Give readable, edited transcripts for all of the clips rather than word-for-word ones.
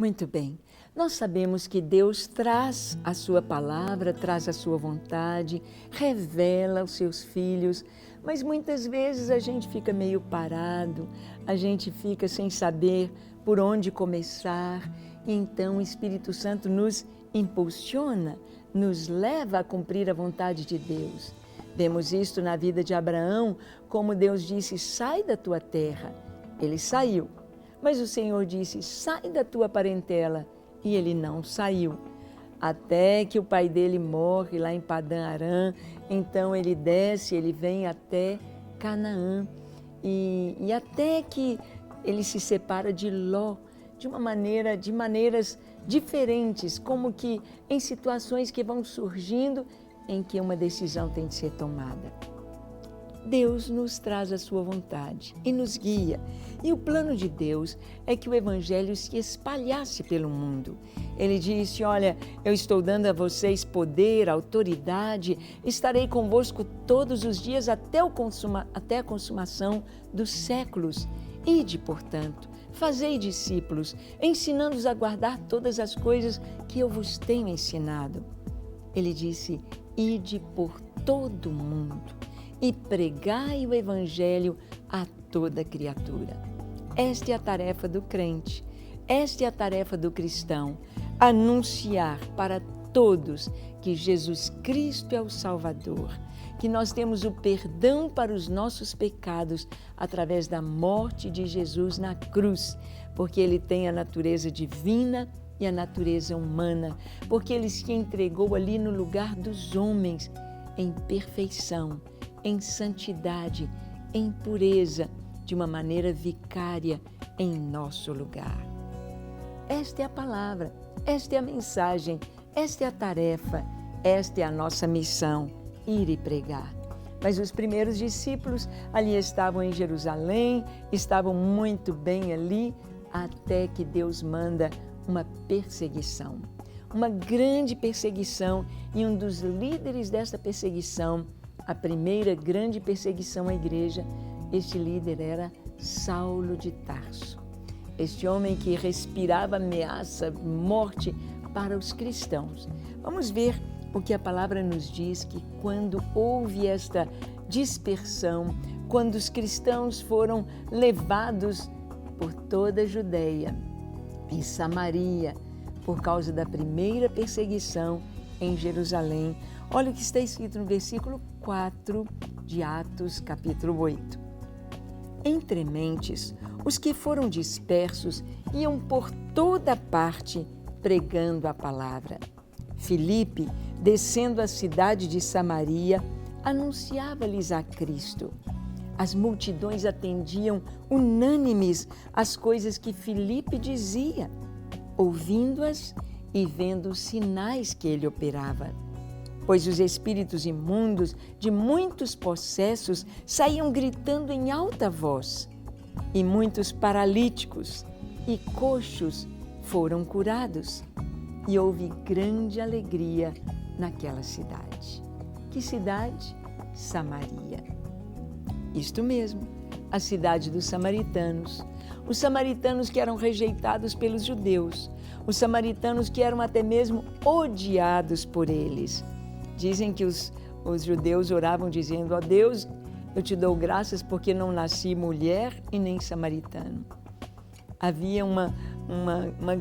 Muito bem. Nós sabemos que Deus traz a sua palavra, traz a sua vontade, revela os seus filhos, mas muitas vezes a gente fica meio parado, a gente fica sem saber por onde começar, e então o Espírito Santo nos impulsiona, nos leva a cumprir a vontade de Deus. Vemos isto na vida de Abraão, como Deus disse: sai da tua terra. Ele saiu, mas o Senhor disse: sai da tua parentela. E ele não saiu, até que o pai dele morre lá em Padã Arã. Então ele desce, ele vem até Canaã, e até que ele se separa de Ló, de maneiras diferentes, como que em situações que vão surgindo, em que uma decisão tem de ser tomada. Deus nos traz a sua vontade e nos guia. E o plano de Deus é que o Evangelho se espalhasse pelo mundo. Ele disse: olha, eu estou dando a vocês poder, autoridade, estarei convosco todos os dias até a consumação dos séculos. Ide, portanto, fazei discípulos, ensinando-os a guardar todas as coisas que eu vos tenho ensinado. Ele disse: ide por todo o mundo e pregai o Evangelho a toda criatura. Esta é a tarefa do crente, esta é a tarefa do cristão, anunciar para todos que Jesus Cristo é o Salvador, que nós temos o perdão para os nossos pecados através da morte de Jesus na cruz, porque Ele tem a natureza divina e a natureza humana, porque Ele se entregou ali no lugar dos homens, em perfeição, em santidade, em pureza, de uma maneira vicária em nosso lugar. Esta é a palavra, esta é a mensagem, esta é a tarefa, esta é a nossa missão, ir e pregar. Mas os primeiros discípulos ali estavam em Jerusalém, estavam muito bem ali, até que Deus manda uma perseguição, uma grande perseguição, e um dos líderes dessa perseguição, a primeira grande perseguição à igreja, este líder era Saulo de Tarso. Este homem que respirava ameaça, morte para os cristãos. Vamos ver o que a palavra nos diz, que quando houve esta dispersão, quando os cristãos foram levados por toda a Judéia e Samaria, por causa da primeira perseguição em Jerusalém. Olha o que está escrito no versículo 4 de Atos, capítulo 8. Entre mentes, os que foram dispersos iam por toda parte pregando a palavra. Filipe, descendo a cidade de Samaria, anunciava-lhes a Cristo. As multidões atendiam unânimes às coisas que Filipe dizia, ouvindo-as e vendo os sinais que ele operava. Pois os espíritos imundos de muitos possessos saíam gritando em alta voz, e muitos paralíticos e coxos foram curados, e houve grande alegria naquela cidade. Que cidade? Samaria. Isto mesmo, a cidade dos samaritanos. Os samaritanos que eram rejeitados pelos judeus, os samaritanos que eram até mesmo odiados por eles. Dizem que os judeus oravam dizendo: ó Deus, eu te dou graças porque não nasci mulher e nem samaritano. Havia um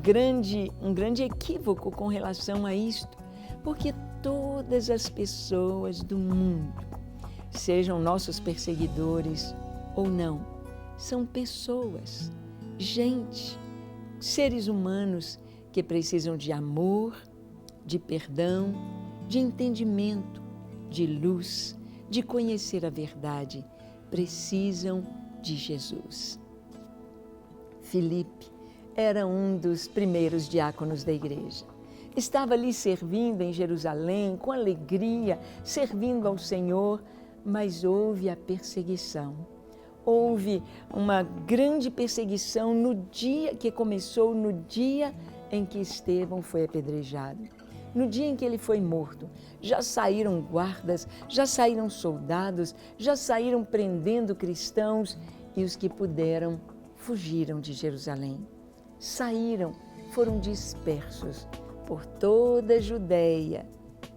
grande equívoco com relação a isto, porque todas as pessoas do mundo, sejam nossos perseguidores ou não, são pessoas, gente, seres humanos que precisam de amor, de perdão, de entendimento, de luz, de conhecer a verdade. Precisam de Jesus. Filipe era um dos primeiros diáconos da igreja. Estava ali servindo em Jerusalém, com alegria, servindo ao Senhor, mas houve a perseguição. Houve uma grande perseguição no dia que começou, no dia em que Estevão foi apedrejado. No dia em que ele foi morto, já saíram guardas, já saíram soldados, já saíram prendendo cristãos, e os que puderam fugiram de Jerusalém. saíram, foram dispersos por toda a Judéia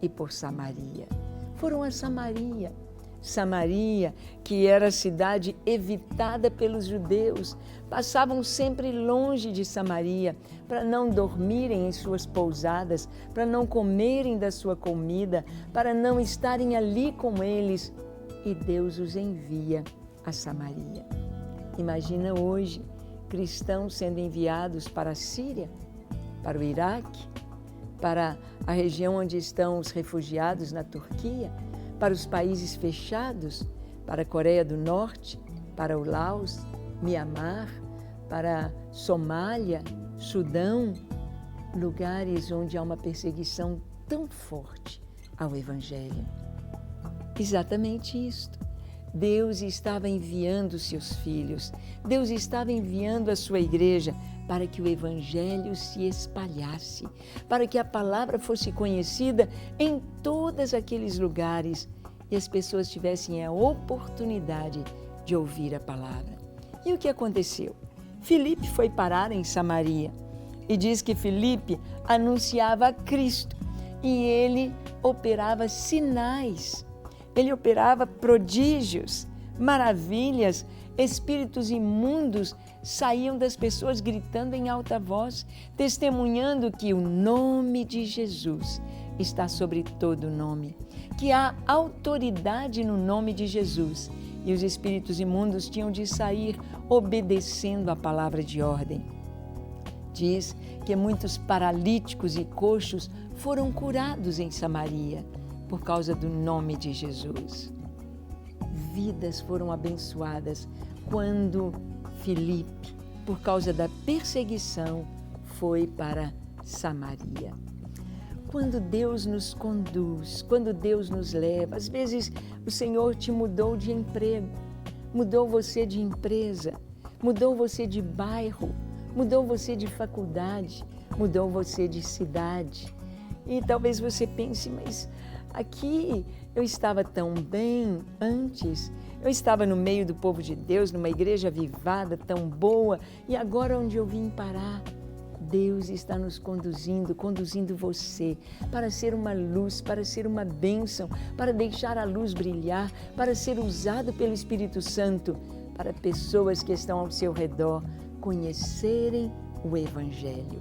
e por Samaria. Foram a Samaria. Samaria, que era a cidade evitada pelos judeus, passavam sempre longe de Samaria para não dormirem em suas pousadas, para não comerem da sua comida, para não estarem ali com eles. E Deus os envia a Samaria. Imagina hoje cristãos sendo enviados para a Síria, para o Iraque, para a região onde estão os refugiados na Turquia, para os países fechados, para a Coreia do Norte, para o Laos, Mianmar, para Somália, Sudão, lugares onde há uma perseguição tão forte ao Evangelho. Exatamente isto. Deus estava enviando seus filhos, Deus estava enviando a sua igreja para que o Evangelho se espalhasse, para que a palavra fosse conhecida em todos aqueles lugares e as pessoas tivessem a oportunidade de ouvir a palavra. E o que aconteceu? Filipe foi parar em Samaria e diz que Filipe anunciava a Cristo e ele operava sinais. Ele operava prodígios, maravilhas, espíritos imundos saíam das pessoas gritando em alta voz, testemunhando que o nome de Jesus está sobre todo nome, que há autoridade no nome de Jesus. E os espíritos imundos tinham de sair obedecendo a palavra de ordem. Diz que muitos paralíticos e coxos foram curados em Samaria, por causa do nome de Jesus. Vidas foram abençoadas quando Filipe, por causa da perseguição, foi para Samaria. Quando Deus nos conduz, quando Deus nos leva, às vezes o Senhor te mudou de emprego, mudou você de empresa, mudou você de bairro, mudou você de faculdade, mudou você de cidade. E talvez você pense, mas aqui eu estava tão bem antes, eu estava no meio do povo de Deus, numa igreja avivada, tão boa, e agora onde eu vim parar? Deus está nos conduzindo você para ser uma luz, para ser uma bênção, para deixar a luz brilhar, para ser usado pelo Espírito Santo, para pessoas que estão ao seu redor conhecerem o Evangelho.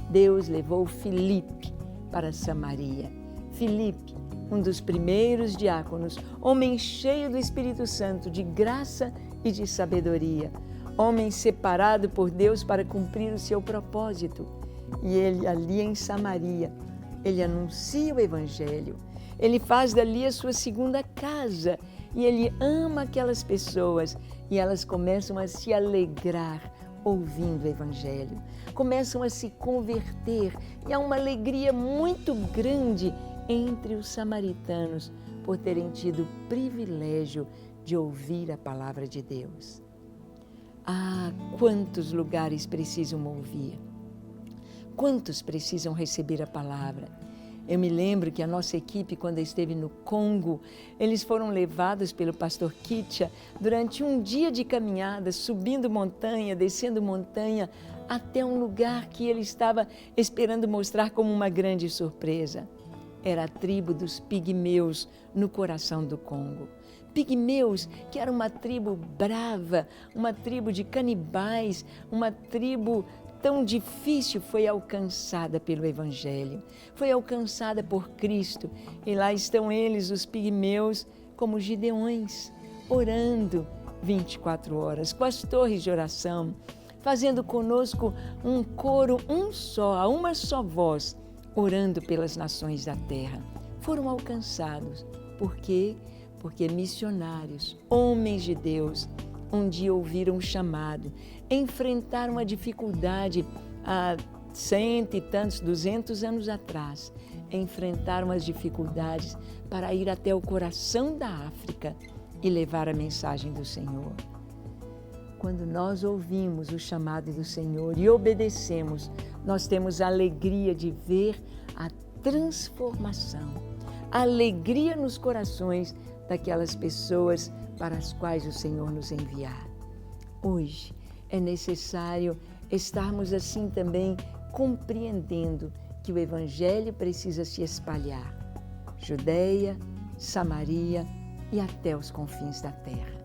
Deus levou Filipe para Samaria. Filipe, um dos primeiros diáconos, homem cheio do Espírito Santo, de graça e de sabedoria, homem separado por Deus para cumprir o seu propósito. E ele ali em Samaria, ele anuncia o Evangelho, ele faz dali a sua segunda casa e ele ama aquelas pessoas e elas começam a se alegrar ouvindo o Evangelho, começam a se converter e há uma alegria muito grande entre os samaritanos por terem tido o privilégio de ouvir a palavra de Deus. Ah, quantos lugares precisam ouvir, quantos precisam receber a palavra. Eu me lembro que a nossa equipe, quando esteve no Congo, eles foram levados pelo pastor Kitcha durante um dia de caminhada, subindo montanha, descendo montanha, até um lugar que ele estava esperando mostrar como uma grande surpresa. Era a tribo dos pigmeus no coração do Congo. Pigmeus, que era uma tribo brava, uma tribo de canibais, uma tribo tão difícil, foi alcançada pelo Evangelho, foi alcançada por Cristo. E lá estão eles, os pigmeus, como gideões, orando 24 horas, com as torres de oração, fazendo conosco um coro, um só, a uma só voz, orando pelas nações da terra. Foram alcançados. Por quê? Porque missionários, homens de Deus, um dia ouviram o chamado, enfrentaram a dificuldade há 100 e tantos, 200 anos atrás, enfrentaram as dificuldades para ir até o coração da África e levar a mensagem do Senhor. Quando nós ouvimos o chamado do Senhor e obedecemos, nós temos a alegria de ver a transformação, a alegria nos corações daquelas pessoas para as quais o Senhor nos enviar. Hoje é necessário estarmos assim também compreendendo que o Evangelho precisa se espalhar. Judéia, Samaria e até os confins da terra.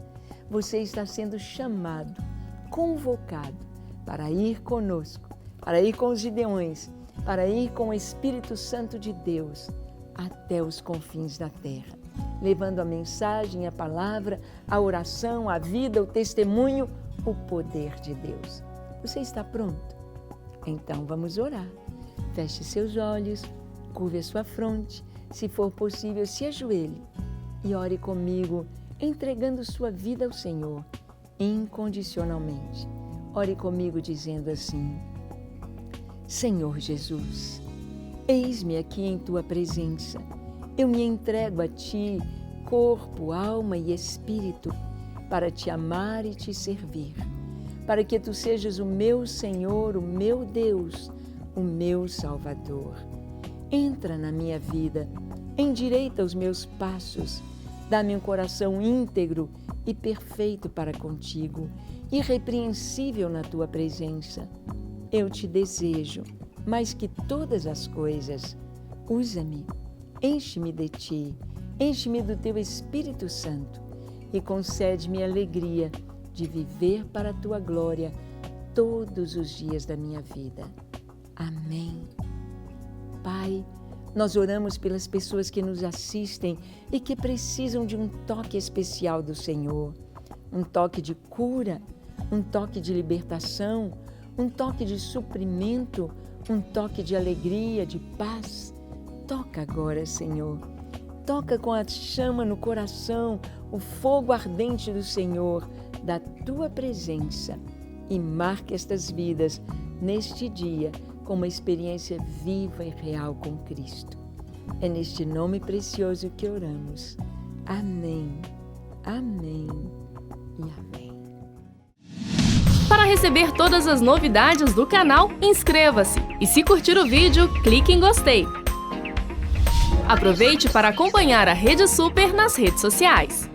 Você está sendo chamado, convocado para ir conosco, para ir com os Gideões, para ir com o Espírito Santo de Deus até os confins da terra, levando a mensagem, a palavra, a oração, a vida, o testemunho, o poder de Deus. Você está pronto? Então vamos orar. Feche seus olhos, curve a sua fronte, se for possível, se ajoelhe e ore comigo, entregando sua vida ao Senhor incondicionalmente. Ore comigo dizendo assim: Senhor Jesus, eis-me aqui em Tua presença. Eu me entrego a Ti, corpo, alma e espírito, para Te amar e Te servir, para que Tu sejas o meu Senhor, o meu Deus, o meu Salvador. Entra na minha vida, endireita os meus passos, dá-me um coração íntegro e perfeito para contigo, irrepreensível na Tua presença. Eu Te desejo, mais que todas as coisas. Usa-me, enche-me de Ti, enche-me do Teu Espírito Santo e concede-me a alegria de viver para a Tua glória todos os dias da minha vida. Amém. Pai, nós oramos pelas pessoas que nos assistem e que precisam de um toque especial do Senhor, um toque de cura, um toque de libertação, um toque de suprimento, um toque de alegria, de paz. Toca agora, Senhor. Toca com a chama no coração, o fogo ardente do Senhor, da Tua presença, e marque estas vidas neste dia com uma experiência viva e real com Cristo. É neste nome precioso que oramos. Amém, amém e amém. Para receber todas as novidades do canal, inscreva-se e, se curtir o vídeo, clique em gostei. Aproveite para acompanhar a Rede Super nas redes sociais.